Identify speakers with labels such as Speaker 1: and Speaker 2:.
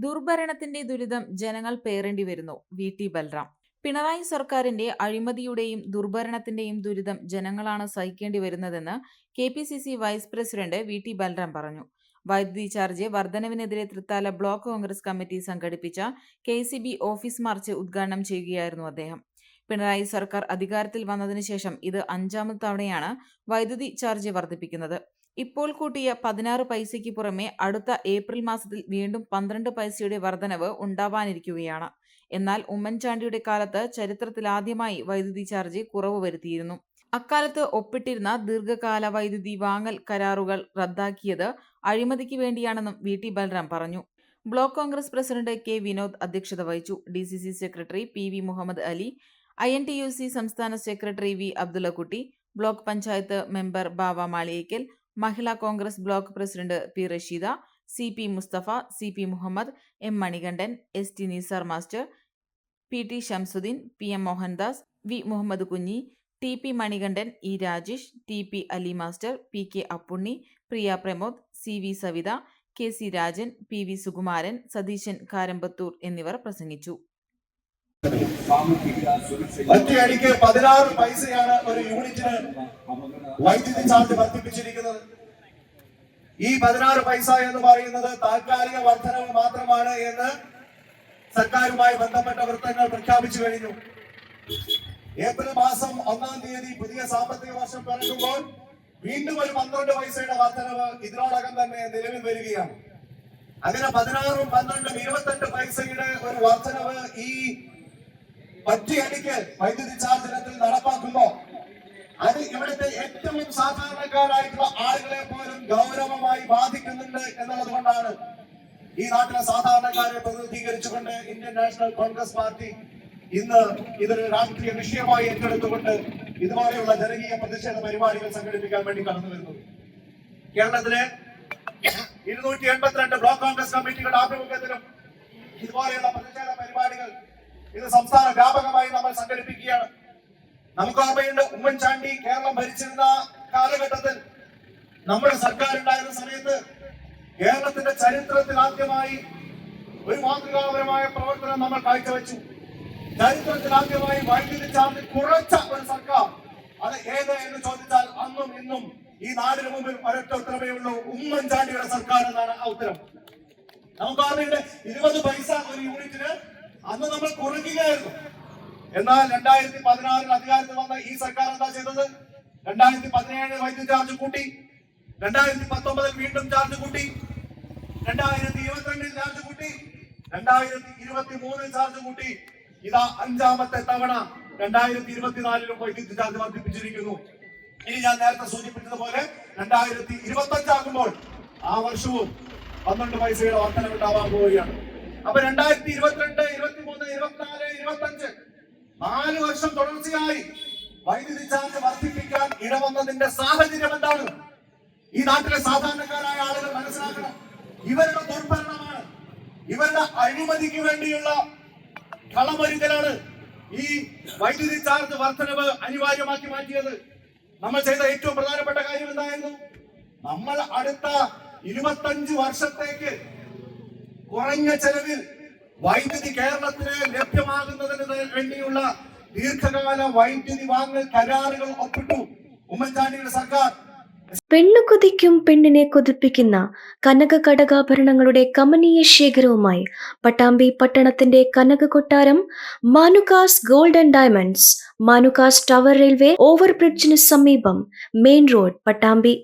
Speaker 1: ദുർഭരണത്തിന്റെ ദുരിതം ജനങ്ങൾ പേറേണ്ടി വരുന്നു. വി.ടി. ബൽറാം. പിണറായി സർക്കാരിന്റെ അഴിമതിയുടെയും ദുർഭരണത്തിന്റെയും ദുരിതം ജനങ്ങളാണ് സഹിക്കേണ്ടി വരുന്നതെന്ന് KPCC vice president VT. Balram പറഞ്ഞു. വൈദ്യുതി ചാർജ് വർധനവിനെതിരെ തൃത്താല ബ്ലോക്ക് കോൺഗ്രസ് കമ്മിറ്റി സംഘടിപ്പിച്ച കെ.സി.ബി ഓഫീസ് മാർച്ച് ഉദ്ഘാടനം ചെയ്യുകയായിരുന്നു അദ്ദേഹം. പിണറായി സർക്കാർ അധികാരത്തിൽ വന്നതിനു ശേഷം ഇത് 5ാമത് തവണയാണ് വൈദ്യുതി ചാർജ് വർദ്ധിപ്പിക്കുന്നത്. ഇപ്പോൾ കൂട്ടിയ 16 പൈസയ്ക്ക് പുറമെ അടുത്ത ഏപ്രിൽ മാസത്തിൽ വീണ്ടും 12 പൈസയുടെ വർധനവ് ഉണ്ടാവാനിരിക്കുകയാണ്. എന്നാൽ ഉമ്മൻചാണ്ടിയുടെ കാലത്ത് ചരിത്രത്തിലാദ്യമായി വൈദ്യുതി ചാർജ് കുറവ് വരുത്തിയിരുന്നു. അക്കാലത്ത് ഒപ്പിട്ടിരുന്ന ദീർഘകാല വൈദ്യുതി വാങ്ങൽ കരാറുകൾ റദ്ദാക്കിയത് അഴിമതിക്ക് വേണ്ടിയാണെന്നും വി.ടി. ബൽറാം പറഞ്ഞു. Block Congress president K. വിനോദ് അധ്യക്ഷത വഹിച്ചു. DCC secretary PV. Muhammad Ali, INTUC സംസ്ഥാന secretary V. Abdullakutty, block panchayat member Bava Maliyekkal, Mahila Congress block president P. Rasheeda, CP. Musthafa, CP. Muhammad, M. Manikandan, ST. Nisar master, PT. Shamsudheen, PM. Mohandas, V. Muhammad Kunhi, TP. Manikandan, E. Rajesh, TP. Ali master, PK. Appunni, Priya Pramod, CV. Savitha, KC. Rajan, PV. Sukumaran, Satheesan Karambathur എന്നിവർ പ്രസംഗിച്ചു.
Speaker 2: ഒറ്റയടിക്ക് 16 പൈസയാണ് ഒരു യൂണിറ്റിന് വൈദ്യുതി ചാർജ് വർദ്ധിപ്പിച്ചിരിക്കുന്നത്. ഈ 16 പൈസ എന്ന് പറയുന്നത് താൽക്കാലിക വർധനവ് മാത്രമാണ് എന്ന് സർക്കാരുമായി ബന്ധപ്പെട്ട വൃത്തങ്ങൾ പ്രഖ്യാപിച്ചു കഴിഞ്ഞു. ഏപ്രിൽ മാസം 1-ാം തീയതി പുതിയ സാമ്പത്തിക വർഷം പിറക്കുമ്പോൾ വീണ്ടും ഒരു 12 പൈസയുടെ വർധനവ് ഇതിനോടകം തന്നെ നിലവിൽ വരികയാണ്. അങ്ങനെ 16ഉം 12ഉം 28 പൈസയുടെ ഒരു വർധനവ് ഈ ഒറ്റയടിക്ക് വൈദ്യുതി ചാർജ് ഇനത്തിൽ നടപ്പാക്കുമ്പോൾ അത് ഇവിടുത്തെ ഏറ്റവും സാധാരണക്കാരായിട്ടുള്ള ആളുകളെ പോലും ഗൗരവമായി ബാധിക്കുന്നുണ്ട് എന്നുള്ളത് കൊണ്ടാണ് ഈ നാട്ടിലെ സാധാരണക്കാരെ പ്രതിനിധീകരിച്ചുകൊണ്ട് ഇന്ത്യൻ നാഷണൽ കോൺഗ്രസ് പാർട്ടി ഇന്ന് ഇതൊരു രാഷ്ട്രീയ വിഷയമായി ഏറ്റെടുത്തുകൊണ്ട് ഇതുപോലെയുള്ള ജനകീയ പ്രതിഷേധ പരിപാടികൾ സംഘടിപ്പിക്കാൻ വേണ്ടി കടന്നു വരുന്നത്. കേരളത്തിലെ 282 ബ്ലോക്ക് കോൺഗ്രസ് കമ്മിറ്റികളുടെ ആഭിമുഖ്യത്തിലും ഇതുപോലെയുള്ള പ്രതിഷേധ പരിപാടികൾ ഇത് സംസ്ഥാന വ്യാപകമായി നമ്മൾ സംഘടിപ്പിക്കുകയാണ്. നമുക്ക് ഓർമ്മയുണ്ട്, ഉമ്മൻചാണ്ടി കേരളം ഭരിച്ചിരുന്ന കാലഘട്ടത്തിൽ നമ്മുടെ സർക്കാർ ഉണ്ടായിരുന്ന സമയത്ത് കേരളത്തിന്റെ ചരിത്രത്തിൽ ആദ്യമായി ഒരു മാതൃകാപരമായ പ്രവർത്തനം നമ്മൾ കാഴ്ചവെച്ചു. ചരിത്രത്തിൽ ആദ്യമായി വൈദ്യുതി ചാർജ് കുറച്ച ഒരു സർക്കാർ അത് ഏത് എന്ന് ചോദിച്ചാൽ അന്നും ഇന്നും ഈ നാടിന് മുമ്പിൽ ഒരൊറ്റ ഉത്തരവേ ഉള്ളൂ, ഉമ്മൻചാണ്ടിയുടെ സർക്കാർ എന്നാണ് ആ ഉത്തരം. നമുക്ക് ഓർമ്മയുണ്ട്, 20 പൈസ ഒരു യൂണിറ്റിന് അന്ന് നമ്മൾ കുറയ്ക്കുകയായിരുന്നു. എന്നാൽ 2016 അധികാരത്തിൽ വന്ന ഈ സർക്കാർ എന്താ ചെയ്തത്? 2017 വൈദ്യുതി ചാർജ് കൂട്ടി, 2019 വീണ്ടും ചാർജ് കൂട്ടി, 2022 ചാർജ് കൂട്ടി, 2023 ചാർജ് കൂട്ടി. ഇതാ 5ാമത്തെ തവണ 2024 വൈദ്യുതി ചാർജ് വർദ്ധിപ്പിച്ചിരിക്കുന്നു. ഇനി ഞാൻ നേരത്തെ സൂചിപ്പിച്ചതുപോലെ 2025 ആകുമ്പോൾ ആ വർഷവും 12 പൈസയുടെ വർധനവുണ്ടാവാൻ പോവുകയാണ്. അപ്പൊ 2022, 23, 24, 25 4 വർഷം തുടർച്ചയായി വൈദ്യുതി ചാർജ് വർദ്ധിപ്പിക്കാൻ ഇടവന്നതിന്റെ സാഹചര്യം എന്താണ്? ഈ നാട്ടിലെ സാധാരണക്കാരായ ആളുകൾ മനസ്സിലാക്കണം. ഇവരുടെ ദുർഭരണമാണ്, ഇവരുടെ അഴിമതിക്ക് വേണ്ടിയുള്ള കളമൊരുക്കലാണ് ഈ വൈദ്യുതി ചാർജ് വർധനവ് അനിവാര്യമാക്കി മാറ്റിയത്. നമ്മൾ ചെയ്ത ഏറ്റവും പ്രധാനപ്പെട്ട കാര്യം എന്തായിരുന്നു? നമ്മൾ അടുത്ത 25 വർഷത്തേക്ക് കുറഞ്ഞ ചെലവിൽ വൈദ്യുതി കേരളത്തിന് ലഭ്യമാകുന്നതിന് വേണ്ടിയുള്ള ദീർഘകാല വൈദ്യുതി വാങ്ങൽ കരാറുകൾ ഒപ്പിട്ടു ഉമ്മൻചാണ്ടിയുടെ സർക്കാർ.
Speaker 3: പെണ്ണു കൊതിക്കും പെണ്ണിനെ കൊതിപ്പിക്കുന്ന കനക കടകാഭരണങ്ങളുടെ കമനീയ ശേഖരവുമായി പട്ടാമ്പി പട്ടണത്തിന്റെ കനക കൊട്ടാരം Manukas gold and diamonds, Manukas tower railway ഓവർബ്രിഡ്ജിന് സമീപം, മെയിൻ റോഡ്, പട്ടാമ്പി.